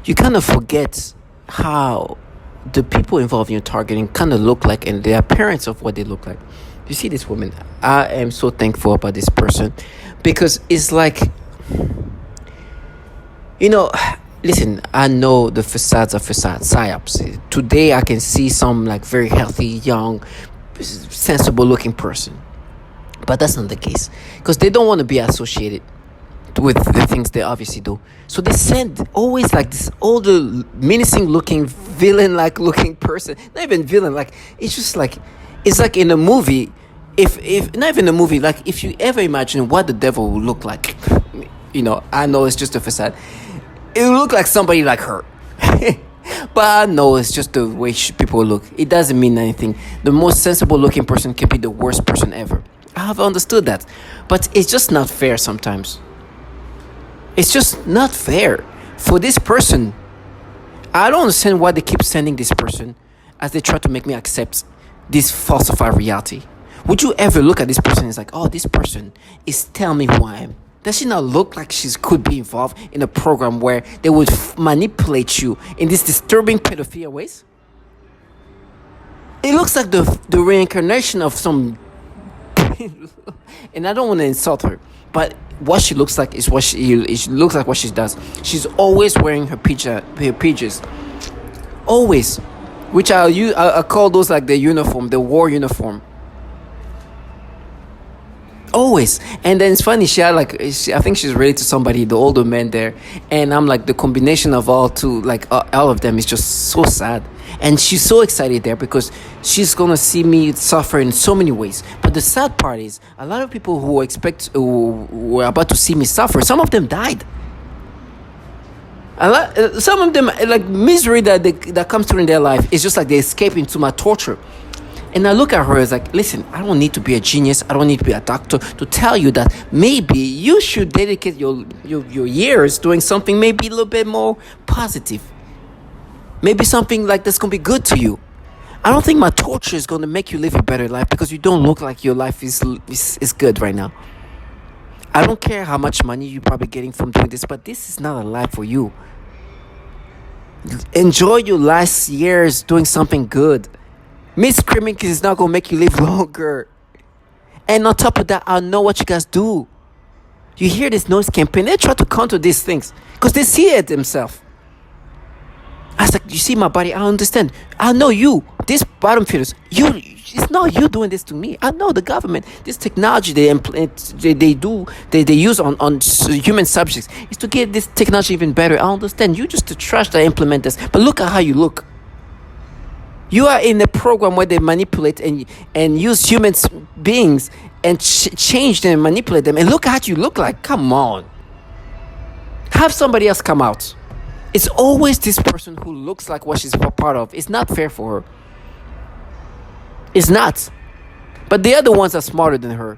you kind of forget how the people involved in your targeting kind of look like and the appearance of what they look like. You see this woman, I am so thankful about this person, because it's like, listen, I know the facades are facades, PSYOPS. Today I can see some like very healthy, young, sensible looking person, but that's not the case, because they don't want to be associated with the things they obviously do. So they send always like this older, menacing looking, villain like looking person. Not even villain, like it's just like, it's like in a movie. If not even a movie, like if you ever imagine what the devil would look like, I know it's just a facade. It would look like somebody like her. But I know it's just the way people look. It doesn't mean anything. The most sensible looking person can be the worst person ever. I have understood that. But it's just not fair sometimes. It's just not fair for this person. I don't understand why they keep sending this person as they try to make me accept this falsified reality. Would you ever look at this person and it's like, oh, this person is telling me who I am? Does she not look like she could be involved in a program where they would manipulate you in these disturbing pedophilia ways? It looks like the reincarnation of some... And I don't want to insult her, but what she looks like is she looks like what she does. She's always wearing her pages. Always. Which I call those like the uniform, the war uniform. Always. And then it's funny, she had like, I think she's related to somebody, the older man there, and I'm like, the combination of all of them is just so sad. And she's so excited there because she's gonna see me suffer in so many ways. But the sad part is, a lot of people who were about to see me suffer, some of them died. Some of them, like, misery that comes through in their life is just like they escape into my torture. And I look at her as like, listen, I don't need to be a genius. I don't need to be a doctor to tell you that maybe you should dedicate your years doing something maybe a little bit more positive. Maybe something like that's going to be good to you. I don't think my torture is going to make you live a better life because you don't look like your life is good right now. I don't care how much money you're probably getting from doing this, but this is not a life for you. Enjoy your last years doing something good. Me screaming is not going to make you live longer. And on top of that, I know what you guys do. You hear this noise campaign, they try to counter these things because they see it themselves. I was like, you see my body, I understand. I know you, these bottom feeders, it's not you doing this to me. I know the government, this technology they use on human subjects is to get this technology even better. I understand. You just the trash that implement this. But look at how you look. You are in a program where they manipulate and use human beings and change them and manipulate them. And look at how you look like. Come on. Have somebody else come out. It's always this person who looks like what she's a part of. It's not fair for her. It's not. But the other ones are smarter than her.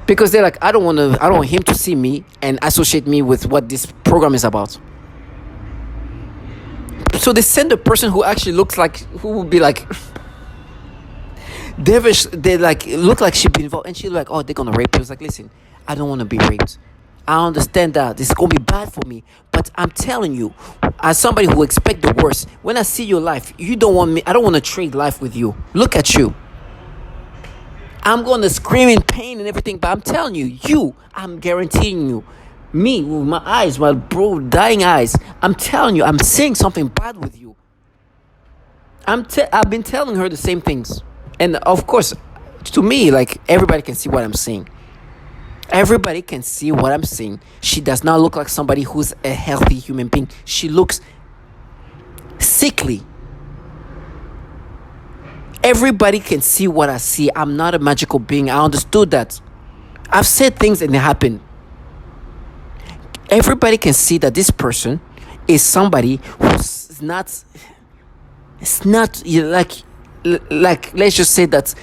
Because they're like, I don't want him to see me and associate me with what this program is about. So they send a person who actually looks like, who would be like devilish. They like look like she'd be involved, and she's like, oh, they're gonna rape you. It's like, listen, I don't want to be raped. I understand that this is gonna be bad for me, but I'm telling you, as somebody who expects the worst, when I see your life, you don't want me. I don't want to trade life with you. Look at you. I'm gonna scream in pain and everything, but I'm telling you, I'm guaranteeing you. Me, with my eyes, my dying eyes, I'm telling you, I'm seeing something bad with you. I've been telling her the same things. And of course, to me, like, everybody can see what I'm seeing. Everybody can see what I'm seeing. She does not look like somebody who's a healthy human being. She looks sickly. Everybody can see what I see. I'm not a magical being. I understood that. I've said things and they happen. Everybody can see that this person is somebody who's not. It's not like let's just say that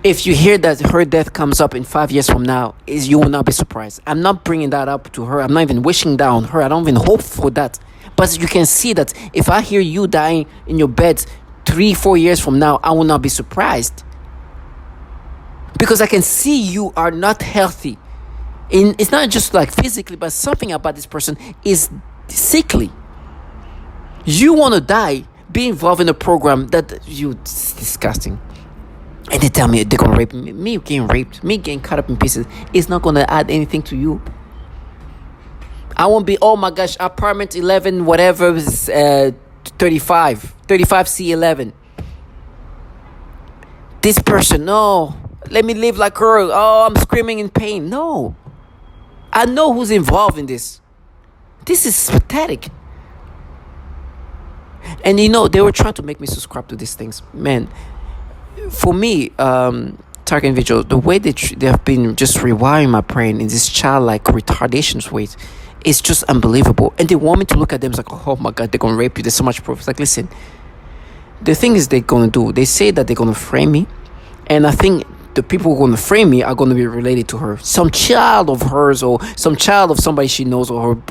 if you hear that her death comes up in 5 years from now, you will not be surprised. I'm not bringing that up to her. I'm not even wishing that on her. I don't even hope for that. But you can see that if I hear you dying in your bed 3-4 years from now, I will not be surprised. Because I can see you are not healthy. It's not just like physically, but something about this person is sickly. You want to die, be involved in a program that you, it's disgusting. And they tell me they're gonna rape me. Me getting raped, me getting cut up in pieces, it's not gonna add anything to you. I won't be, oh my gosh, apartment 11, whatever, 35 C11. This person, no, let me live like her. Oh, I'm screaming in pain. No, I know who's involved in this. This is pathetic. And they were trying to make me subscribe to these things. Man, for me, target individual, the way they have been just rewiring my brain in this childlike retardation ways is just unbelievable. And they want me to look at them, it's like, oh my God, they're gonna rape you. There's so much proof. It's like, listen, the thing is they're gonna do, they say that they're gonna frame me, and I think the people who are gonna frame me are gonna be related to her, some child of hers, or some child of somebody she knows, or her,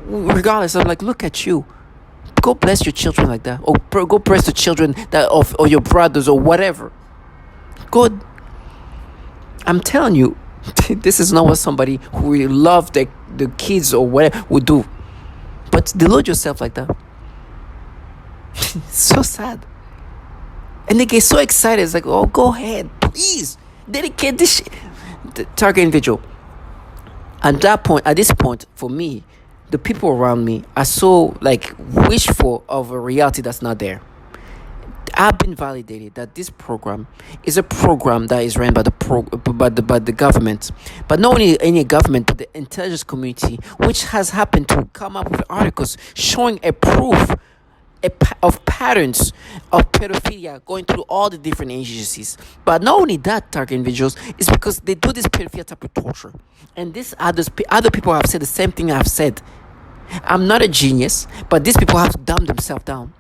regardless. I'm like, look at you, go bless your children like that, or go bless the children that or your brothers or whatever. Good. I'm telling you, this is not what somebody who will love the kids or whatever would do. But delude yourself like that. It's so sad. And they get so excited. It's like, oh, go ahead, please dedicate this shit. The target individual. At this point, for me, the people around me are so wishful of a reality that's not there. I've been validated that this program is a program that is ran by the government, but not only any government, but the intelligence community, which has happened to come up with articles showing a proof of patterns of pedophilia going through all the different agencies. But not only that, target individuals, is because they do this pedophilia type of torture, and this other people have said the same thing I've said. I'm not a genius, but these people have dumbed themselves down.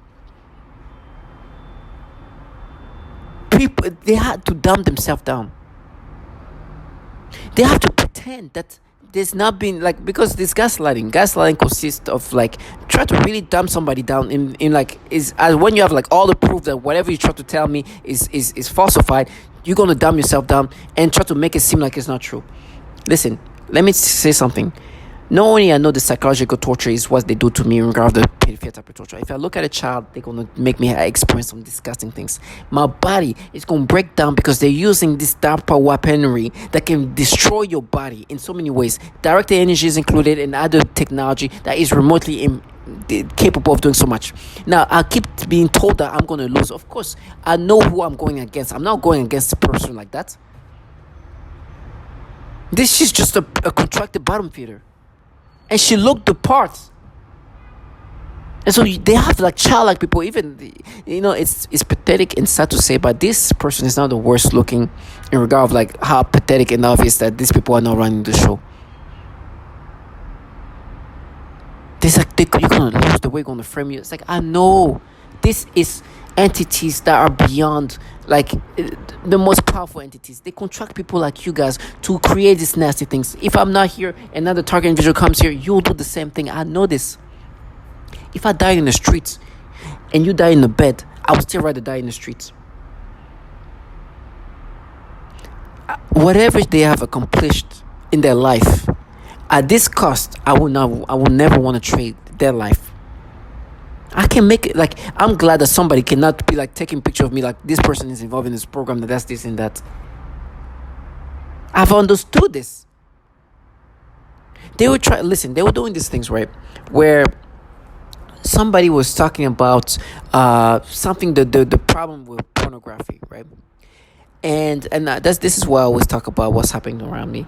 People, they had to dumb themselves down. They have to pretend that there's not been because this gaslighting consists of try to really dumb somebody down in is as when you have all the proof that whatever you try to tell me is falsified, you're gonna dumb yourself down and try to make it seem like it's not true. Listen, let me say something. Not only I know the psychological torture is what they do to me in regard to the pedophilia type of torture. If I look at a child, they're going to make me experience some disgusting things. My body is going to break down because they're using this DARPA weaponry that can destroy your body in so many ways. Directed energy is included and other technology that is remotely capable of doing so much. Now, I keep being told that I'm going to lose. Of course, I know who I'm going against. I'm not going against a person like that. This is just a contracted bottom feeder. And she looked the part. And so they have childlike people. Even it's pathetic and sad to say, but this person is not the worst looking in regard of how pathetic and obvious that these people are not running the show. This you're gonna lose the way, gonna frame you. It's I know this is entities that are beyond the most powerful entities. They contract people like you guys to create these nasty things. If I'm not here, another target individual comes here, you'll do the same thing. I know this. If I die in the streets and you die in the bed, I would still rather die in the streets. Whatever they have accomplished in their life, at this cost, I will never want to trade their life. I can make it I'm glad that somebody cannot be taking picture of me this person is involved in this program, that's this and that. I've understood this. They were doing these things, right, where somebody was talking about something, the problem with pornography, right? And this is why I always talk about what's happening around me.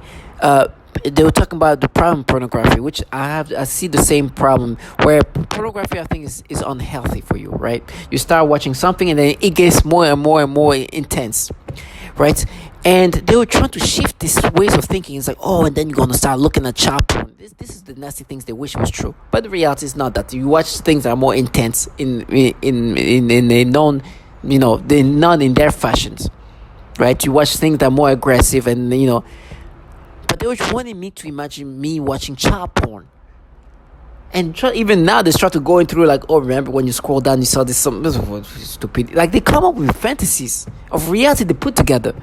They were talking about the problem with pornography, which I see the same problem, where pornography I think is unhealthy for you, right? You start watching something and then it gets more and more and more intense, right? And they were trying to shift these ways of thinking. It's and then you're gonna start looking at child porn. This is the nasty things they wish was true, but the reality is not that. You watch things that are more intense in a non, they're not in their fashions, right? You watch things that are more aggressive and but they were wanting me to imagine me watching child porn. And even now they start to go through remember when you scroll down you saw this stupid. They come up with fantasies of reality they put together.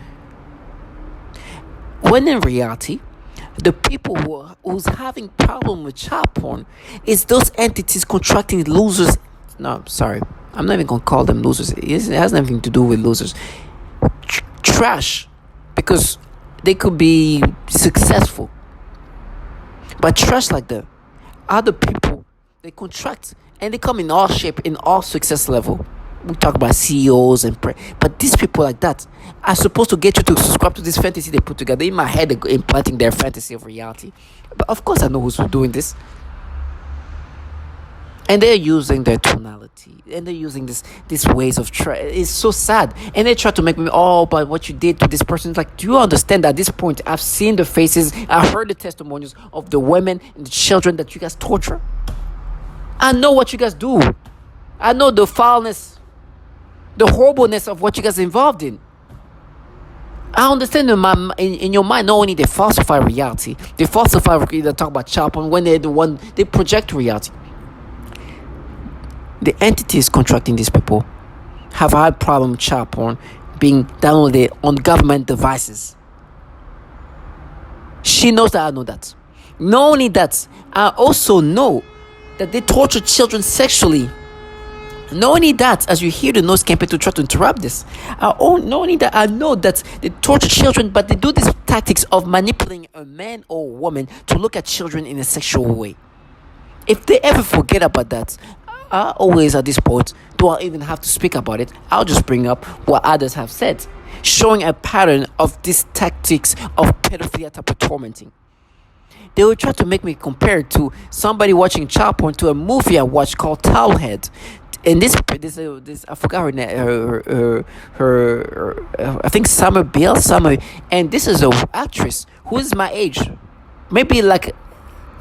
When in reality, the people who's having problem with child porn is those entities contracting losers No, sorry. I'm not even gonna call them losers. It has nothing to do with losers. Trash, because they could be successful, but trash like that, other people, they contract and they come in all shape, in all success level. We talk about CEOs but these people like that are supposed to get you to subscribe to this fantasy they put together. In my head, they're implanting their fantasy of reality. But of course, I know who's doing this. And they're using their tonality, and they're using these ways of it's so sad. And they try to make me, oh, but what you did to this person. It's like, do you understand that at this point I've seen the faces, I heard the testimonies of the women and the children that you guys torture. I know what you guys do. I know the foulness, the horribleness of what you guys are involved in. I understand in your mind, not only they falsify reality, they talk about child porn when they're the one, they project reality. The entities contracting these people have a hard problem with child porn being downloaded on government devices. She knows that I know that. Not only that, I also know that they torture children sexually. Not only that, as you hear the noise campaign to try to interrupt this, not only that, I know that they torture children, but they do these tactics of manipulating a man or a woman to look at children in a sexual way. If they ever forget about that, I always at this point, do I even have to speak about it? I'll just bring up what others have said, showing a pattern of these tactics of pedophilia type of tormenting. They will try to make me compare to somebody watching child porn to a movie I watched called Towelhead. And this I forgot her name, her I think Summer, and this is an actress who is my age, maybe like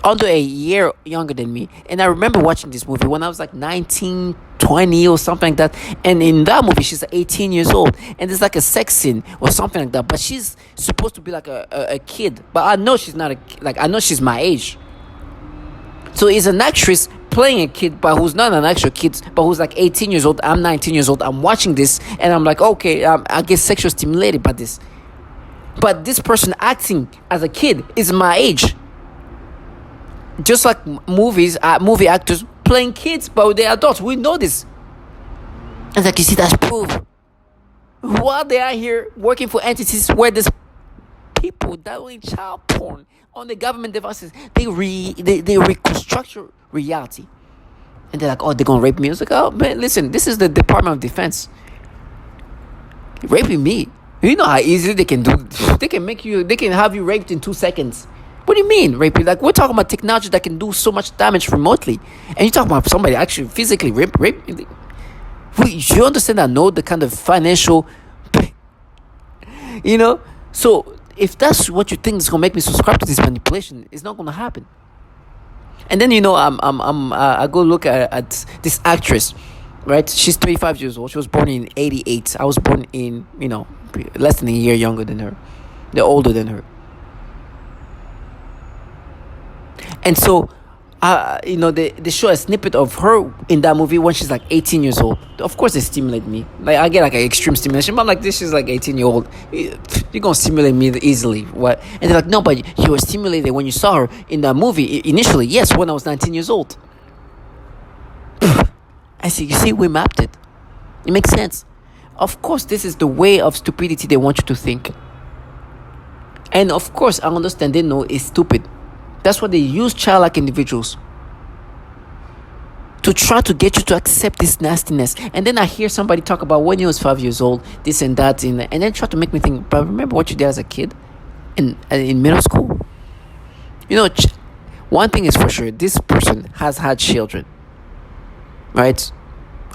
under a year younger than me. And I remember watching this movie when I was like 19, 20 or something like that. And in that movie, she's 18 years old. And there's like a sex scene or something like that. But she's supposed to be like a kid. But I know she's not I know she's my age. So it's an actress playing a kid, but who's not an actual kid, but who's like 18 years old. I'm 19 years old. I'm watching this and I'm like, okay, I get sexually stimulated by this. But this person acting as a kid is my age. Just like movie actors playing kids, but they're adults. We know this. And like, you see, that's proof. While they are here working for entities where there's people doing child porn on the government devices, they reconstruct reality. And they're like, oh, they're gonna rape me. It's like, oh man, listen, this is the Department of Defense raping me. You know how easily they can do. They can have you raped in 2 seconds. What do you mean, rape? Like, we're talking about technology that can do so much damage remotely. And you're talking about somebody actually physically rape. You understand that? Know the kind of financial, So if that's what you think is gonna make me subscribe to this manipulation, it's not gonna happen. And then I go look at this actress, right? She's 35 years old. She was born in 88. I was born in less than a year younger than her. They're older than her. And so, they show a snippet of her in that movie when she's like 18 years old. Of course, they stimulate me. Like, I get like an extreme stimulation, but I'm like, this is like 18-year-old. You're gonna stimulate me easily. What? And they're like, no, but you were stimulated when you saw her in that movie initially. Yes, when I was 19 years old. I see. You see, we mapped it. It makes sense. Of course, this is the way of stupidity they want you to think. And of course, I understand they know it's stupid. That's why they use childlike individuals to try to get you to accept this nastiness. And then I hear somebody talk about when you was 5 years old, this and that, and then try to make me think, but remember what you did as a kid in middle school? One thing is for sure, this person has had children, right?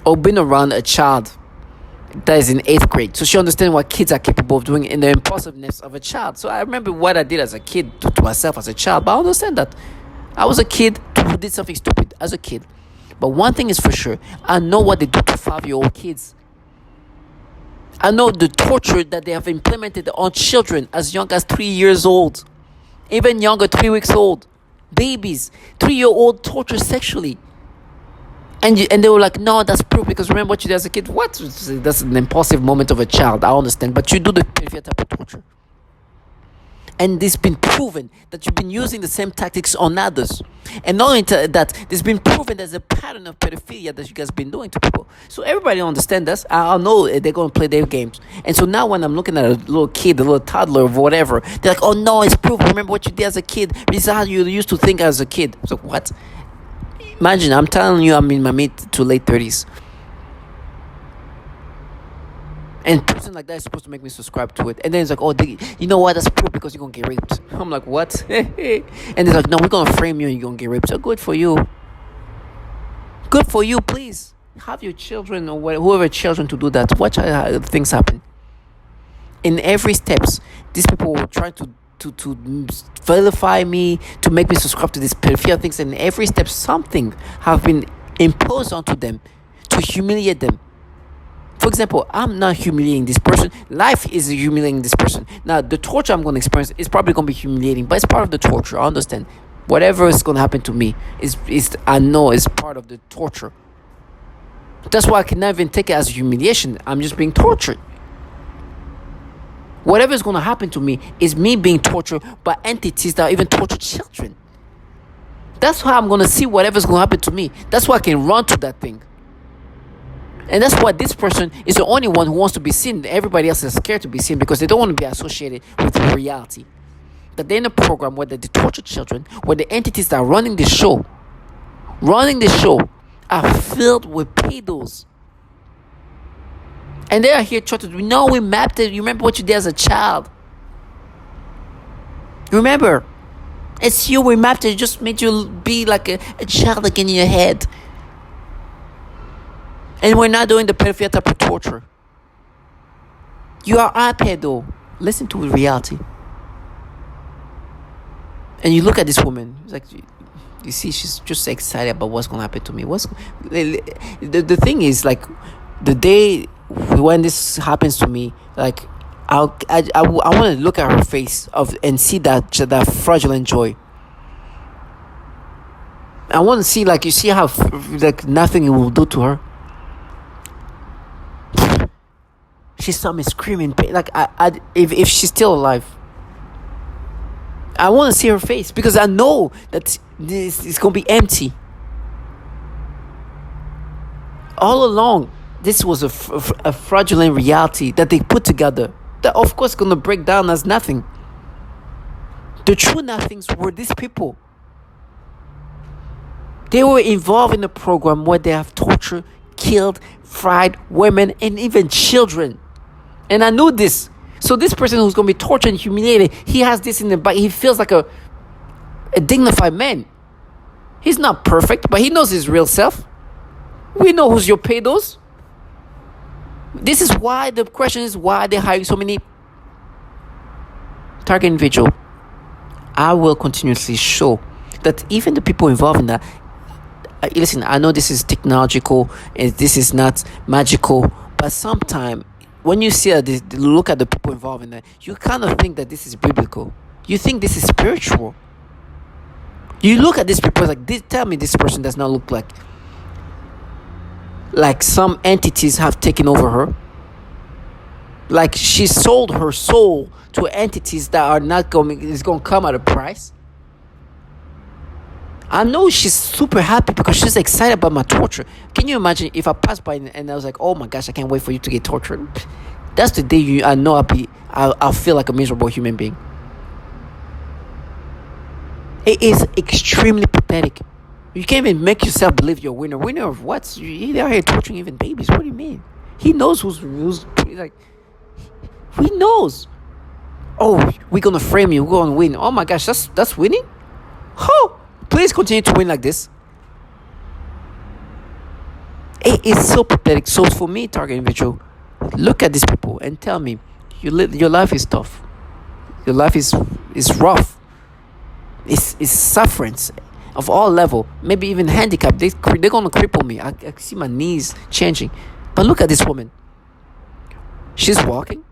Or been around a child that is in 8th grade. So she understands what kids are capable of doing in the impulsiveness of a child. So I remember what I did as a kid to myself as a child. But I understand that I was a kid who did something stupid as a kid. But one thing is for sure, I know what they do to 5-year-old kids. I know the torture that they have implemented on children as young as 3 years old. Even younger, 3 weeks old. Babies, 3-year-old torture sexually. And they were like, no, that's proof because remember what you did as a kid. What? That's an impulsive moment of a child. I understand. But you do the type of torture. And it's been proven that you've been using the same tactics on others. And not only that, there's been proven there's a pattern of pedophilia that you guys been doing to people. So everybody understand this. I know they're going to play their games. And so now when I'm looking at a little kid, a little toddler or whatever, they're like, oh no, it's proven. Remember what you did as a kid. This is how you used to think as a kid. So what? Imagine, I'm telling you, I'm in my mid to late 30s. And a person like that is supposed to make me subscribe to it. And then it's like, oh, you know what? That's proof because you're going to get raped. I'm like, what? And it's like, no, we're going to frame you and you're going to get raped. So good for you. Good for you, please. Have your children or whoever children to do that. Watch how things happen. In every steps, these people were trying to vilify me, to make me subscribe to these pedophilia things. And in every step, something have been imposed onto them to humiliate them. For example, I'm not humiliating this person. Life is humiliating this person. Now, the torture I'm going to experience is probably going to be humiliating, but it's part of the torture. I understand. Whatever is going to happen to me I know is part of the torture. That's why I can never even take it as humiliation. I'm just being tortured. Whatever is going to happen to me is me being tortured by entities that even torture children. That's how I'm going to see whatever's going to happen to me. That's why I can run to that thing. And that's why this person is the only one who wants to be seen. Everybody else is scared to be seen because they don't want to be associated with reality. But they're in a program where they torture children, where the entities that are running the show are filled with pedos. And they are here trying to, we mapped it. You remember what you did as a child. Remember, it's you, we mapped it. It just made you be like a child again in your head. And we're not doing the pedophilia type of torture. You are a pedo. Listen to reality. And you look at this woman. It's like, you see, she's just excited about what's going to happen to me. The thing is, like, the day when this happens to me, like, I want to look at her face and see that fraudulent joy. I want to see, like, you see how like nothing will do to her. She saw me screaming, like, if she's still alive, I want to see her face because I know that this is going to be empty. All along, this was a fraudulent reality that they put together that, of course, is going to break down as nothing. The true nothings were these people. They were involved in a program where they have tortured, killed, fried women, and even children. And I knew this. So this person who's going to be tortured and humiliated, he has this in the back. He feels like a dignified man. He's not perfect, but he knows his real self. We know who's your pedos. This is why the question is why they're hiring so many target individual. I will continuously show that even the people involved in that, listen, I know this is technological and this is not magical, but sometimes when you look at the people involved in that, you kind of think that this is biblical. You think this is spiritual. You look at these people like, tell me this person does not look like some entities have taken over her. Like she sold her soul to entities that are not going to come at a price. I know she's super happy because she's excited about my torture. Can you imagine if I passed by and I was like, oh my gosh, I can't wait for you to get tortured. That's the day I know I'll feel like a miserable human being. It is extremely pathetic. You can't even make yourself believe you're a winner. Winner of what? They're here torturing even babies. What do you mean? He knows who's like, he knows. Oh, we're going to frame you. We're going to win. Oh my gosh, that's winning? Oh, please continue to win like this. It is so pathetic. So for me, target individual, look at these people and tell me, your life is tough. Your life is rough. It's sufferance of all level. Maybe even handicap. They're going to cripple me. I see my knees changing. But look at this woman. She's walking,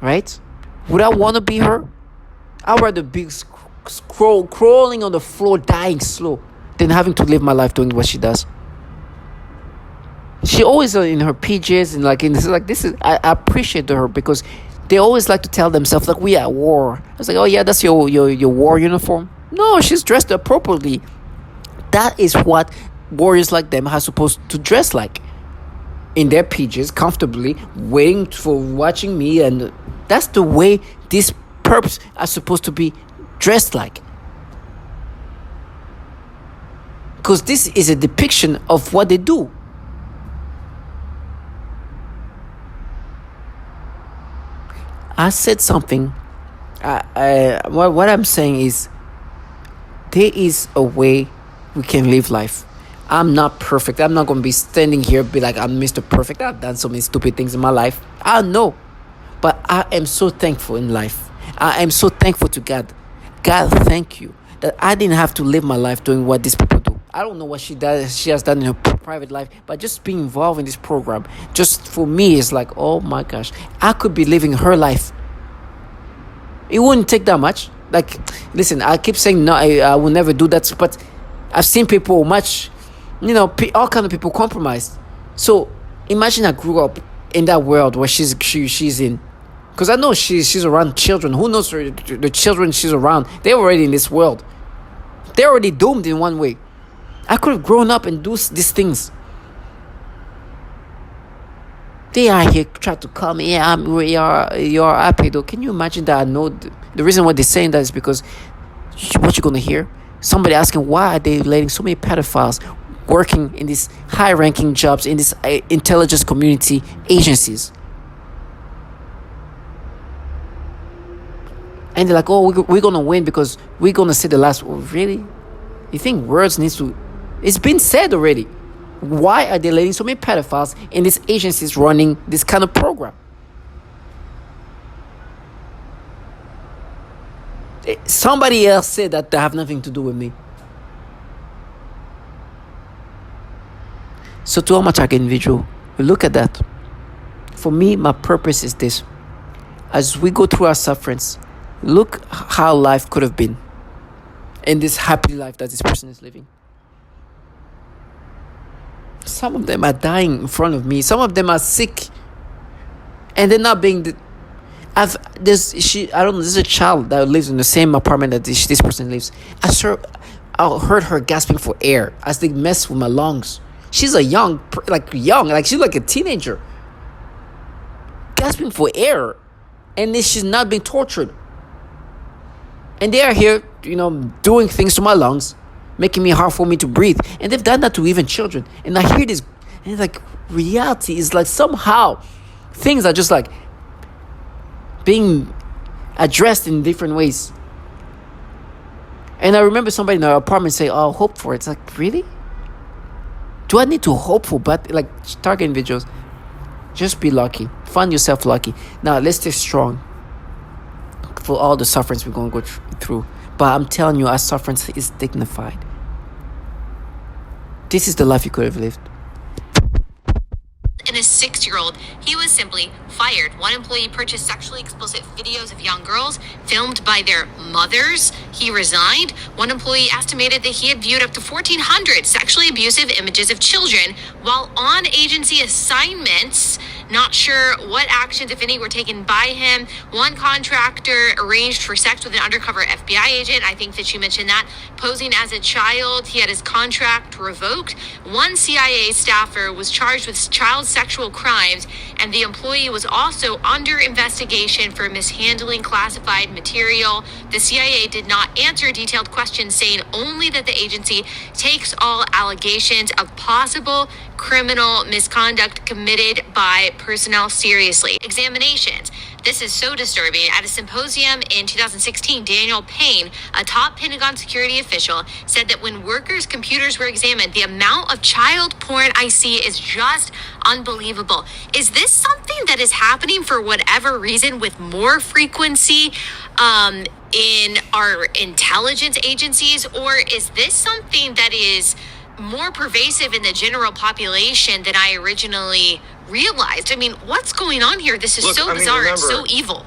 right? Would I want to be her? I'd rather be crawling on the floor, dying slow, than having to live my life doing what she does. She always in her PJs and like this is I appreciate her because They always like to tell themselves like we are at war. I was like, oh yeah, that's your war uniform. No, she's dressed appropriately. That is what warriors like them are supposed to dress like. In their PJs, comfortably, waiting for watching me, and that's the way these perps are supposed to be dressed like. Because this is a depiction of what they do. I said something. What I'm saying is, there is a way we can live life. I'm not perfect. I'm not going to be standing here be like, I'm Mr. Perfect. I've done so many stupid things in my life. I know. But I am so thankful in life. I am so thankful to God. God, thank you that I didn't have to live my life doing what these people do. I don't know what she has done in her private life, but just being involved in this program, just for me, is like, oh my gosh, I could be living her life. It wouldn't take that much. Like, listen, I keep saying no, I will never do that, but I've seen people much, all kind of people compromised. So imagine I grew up in that world where she's in, because I know she's around children. Who knows the children she's around? They're already in this world. They're already doomed in one way. I could have grown up and do these things. They are here trying to call me. Yeah, you're happy though. Can you imagine that? I know the reason why they're saying that is because what you're gonna hear, somebody asking why are they letting so many pedophiles working in these high-ranking jobs in these intelligence community agencies. And they're like, oh, we're going to win because we're going to say the last word. Really? You think words needs to... It's been said already. Why are they letting so many pedophiles in these agencies running this kind of program? Somebody else said that they have nothing to do with me. So to all my target individual, look at that. For me, my purpose is this. As we go through our sufferings, look how life could have been in this happy life that this person is living. Some of them are dying in front of me. Some of them are sick. And they're not being... There's a child that lives in the same apartment that this person lives. I heard her gasping for air as they mess with my lungs. She's she's like a teenager. Gasping for air. And then she's not being tortured. And they are here, doing things to my lungs, making me hard for me to breathe. And they've done that to even children. And I hear this, and it's like, reality is like somehow things are just like being addressed in different ways. And I remember somebody in our apartment say, oh, hope for it. It's like, really? Do I need to hope for? But like target individuals, just be lucky. Find yourself lucky. Now, let's stay strong for all the sufferings we're going to go through. But I'm telling you, our suffering is dignified. This is the life you could have lived. And a 6-year-old, he was simply fired. One employee purchased sexually explicit videos of young girls filmed by their mothers. He resigned. One employee estimated that he had viewed up to 1,400 sexually abusive images of children while on agency assignments. Not sure what actions, if any, were taken by him. One contractor arranged for sex with an undercover FBI agent. I think that you mentioned that. Posing as a child, he had his contract revoked. One CIA staffer was charged with child sexual crimes, and the employee was also under investigation for mishandling classified material. The CIA did not answer detailed questions, saying only that the agency takes all allegations of possible criminal misconduct committed by personnel seriously. Examinations. This is so disturbing. At a symposium in 2016, Daniel Payne, a top Pentagon security official, said that when workers' computers were examined, the amount of child porn I see is just unbelievable. Is this something that is happening for whatever reason with more frequency in our intelligence agencies, or is this something that is more pervasive in the general population than I originally realized? I mean, what's going on here? This is so bizarre and so evil.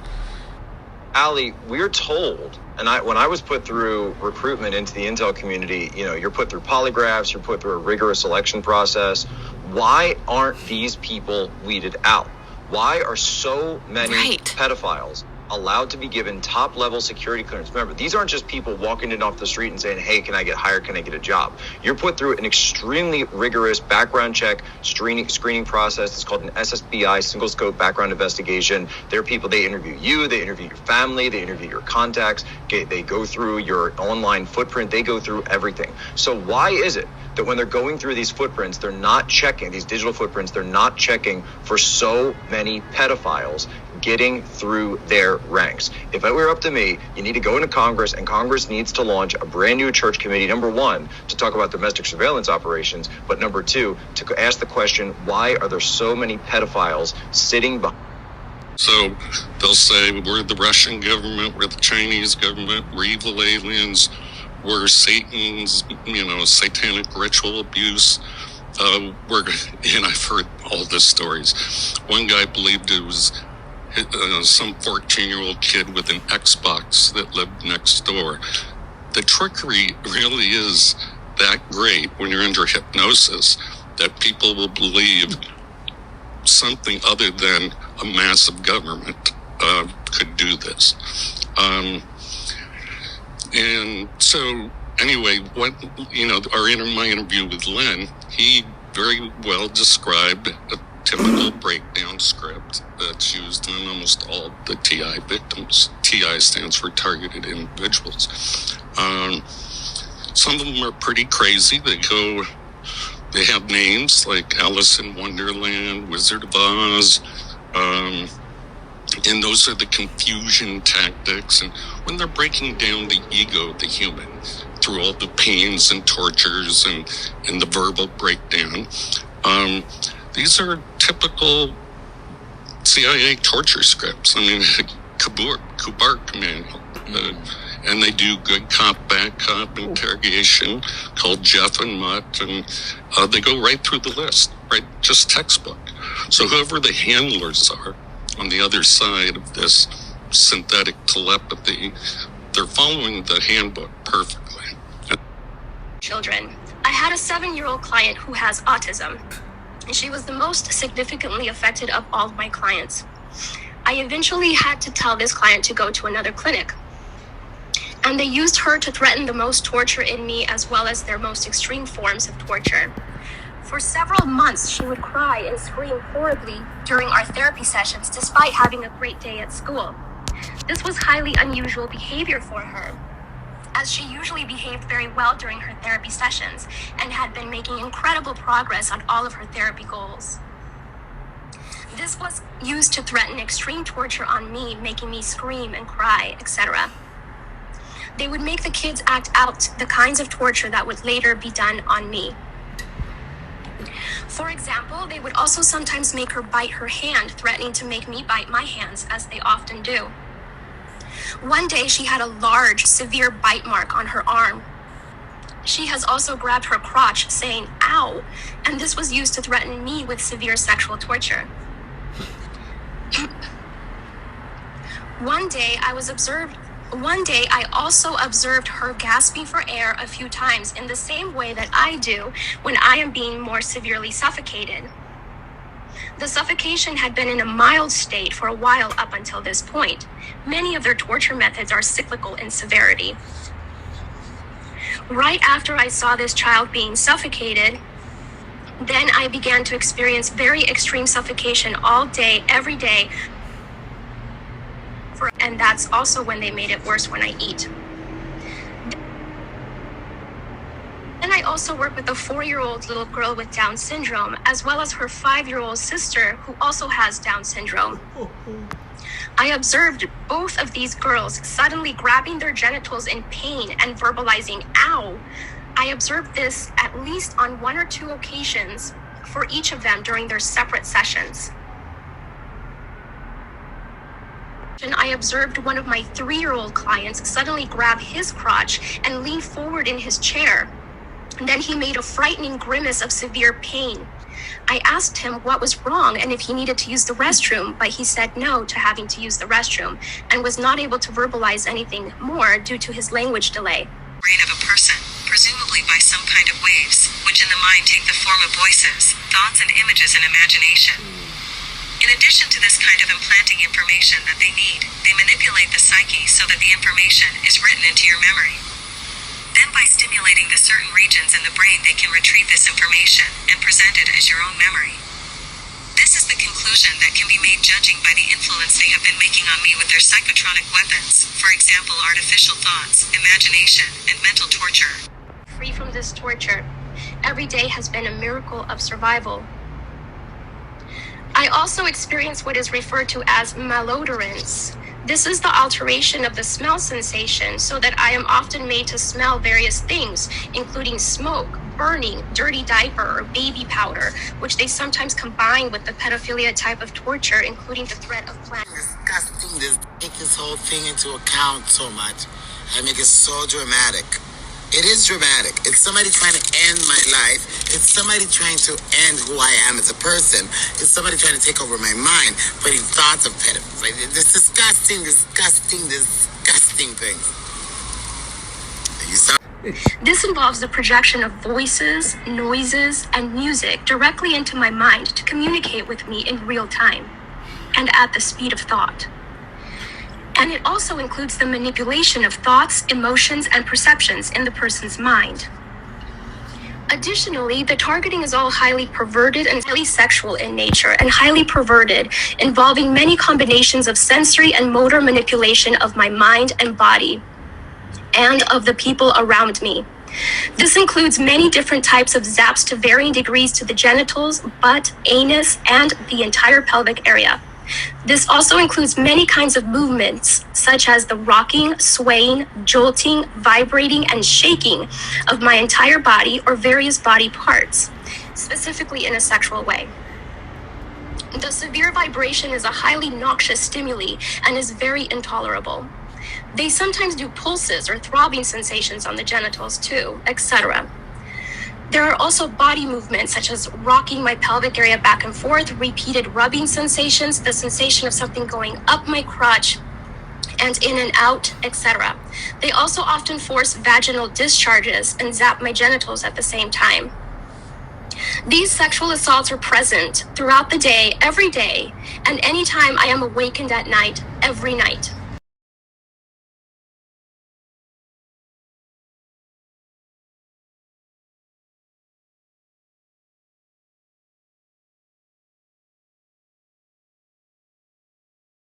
Allie, we're told, and when I was put through recruitment into the intel community, you're put through polygraphs, you're put through a rigorous selection process. Why aren't these people weeded out? Why are so many Right. pedophiles allowed to be given top-level security clearance? Remember, these aren't just people walking in off the street and saying, hey, can I get hired? Can I get a job? You're put through an extremely rigorous background check screening process. It's called an SSBI, single scope background investigation. There are people, they interview you, they interview your family, they interview your contacts, they go through your online footprint, they go through everything. So why is it that when they're going through these footprints, they're not checking, these digital footprints, they're not checking for so many pedophiles getting through their ranks? If it were up to me, you need to go into Congress, and Congress needs to launch a brand new church committee, number one, to talk about domestic surveillance operations, but number two, to ask the question, why are there so many pedophiles sitting behind? So they'll say, we're the Russian government, we're the Chinese government, we're evil aliens, we're Satan's, satanic ritual abuse. And I've heard all the stories. One guy believed it was some 14-year-old kid with an Xbox that lived next door. The trickery really is that great when you're under hypnosis that people will believe something other than a massive government could do this. And so anyway, my interview with Len, he very well described a typical breakdown script that's used in almost all the TI victims. TI stands for targeted individuals. Some of them are pretty crazy. They have names like Alice in Wonderland, Wizard of Oz, and those are the confusion tactics. And when they're breaking down the ego of the human through all the pains and tortures and the verbal breakdown, these are typical CIA torture scripts. I mean, Kubark manual. And they do good cop, bad cop interrogation called Jeff and Mutt, and they go right through the list, right? Just textbook. So whoever the handlers are on the other side of this synthetic telepathy, they're following the handbook perfectly. Children. I had a 7-year-old client who has autism, and she was the most significantly affected of all of my clients. I eventually had to tell this client to go to another clinic, and they used her to threaten the most torture in me as well as their most extreme forms of torture. For several months, she would cry and scream horribly during our therapy sessions despite having a great day at school. This was highly unusual behavior for her, as she usually behaved very well during her therapy sessions and had been making incredible progress on all of her therapy goals. This was used to threaten extreme torture on me, making me scream and cry, etc. They would make the kids act out the kinds of torture that would later be done on me. For example, they would also sometimes make her bite her hand, threatening to make me bite my hands, as they often do. One day, she had a large, severe bite mark on her arm. She has also grabbed her crotch, saying, "Ow," and this was used to threaten me with severe sexual torture. One day, I also observed her gasping for air a few times in the same way that I do when I am being more severely suffocated. The suffocation had been in a mild state for a while up until this point. Many of their torture methods are cyclical in severity. Right after I saw this child being suffocated, then I began to experience very extreme suffocation all day, every day. And that's also when they made it worse when I eat. And I also work with a 4-year-old little girl with Down syndrome, as well as her 5-year-old sister who also has Down syndrome. I observed both of these girls suddenly grabbing their genitals in pain and verbalizing, "Ow." I observed this at least on 1 or 2 occasions for each of them during their separate sessions. And I observed one of my 3-year-old clients suddenly grab his crotch and lean forward in his chair. And then he made a frightening grimace of severe pain. I asked him what was wrong and if he needed to use the restroom, but he said no to having to use the restroom and was not able to verbalize anything more due to his language delay. Brain of a person, presumably by some kind of waves, which in the mind take the form of voices, thoughts and images and imagination. In addition to this kind of implanting information that they need, they manipulate the psyche so that the information is written into your memory. Then by stimulating the certain regions in the brain, they can retrieve this information and present it as your own memory. This is the conclusion that can be made judging by the influence they have been making on me with their psychotronic weapons, for example, artificial thoughts, imagination, and mental torture. Free from this torture, every day has been a miracle of survival. I also experience what is referred to as malodorance. This is the alteration of the smell sensation so that I am often made to smell various things, including smoke, burning, dirty diaper, or baby powder, which they sometimes combine with the pedophilia type of torture, including the threat of planning. Disgusting. This take this whole thing into account so much. I make it so dramatic. It is dramatic. It's somebody trying to end my life. It's somebody trying to end who I am as a person. It's somebody trying to take over my mind, putting thoughts of pedophiles. Like, this disgusting thing. You sound. This involves the projection of voices, noises, and music directly into my mind to communicate with me in real time and at the speed of thought. And it also includes the manipulation of thoughts, emotions, and perceptions in the person's mind. Additionally, the targeting is all highly perverted and highly sexual in nature and highly perverted, involving many combinations of sensory and motor manipulation of my mind and body and of the people around me. This includes many different types of zaps to varying degrees to the genitals, butt, anus, and the entire pelvic area. This also includes many kinds of movements, such as the rocking, swaying, jolting, vibrating, and shaking of my entire body or various body parts, specifically in a sexual way. The severe vibration is a highly noxious stimuli and is very intolerable. They sometimes do pulses or throbbing sensations on the genitals too, etc. There are also body movements such as rocking my pelvic area back and forth, repeated rubbing sensations, the sensation of something going up my crotch and in and out, etc. They also often force vaginal discharges and zap my genitals at the same time. These sexual assaults are present throughout the day, every day, and anytime I am awakened at night, every night.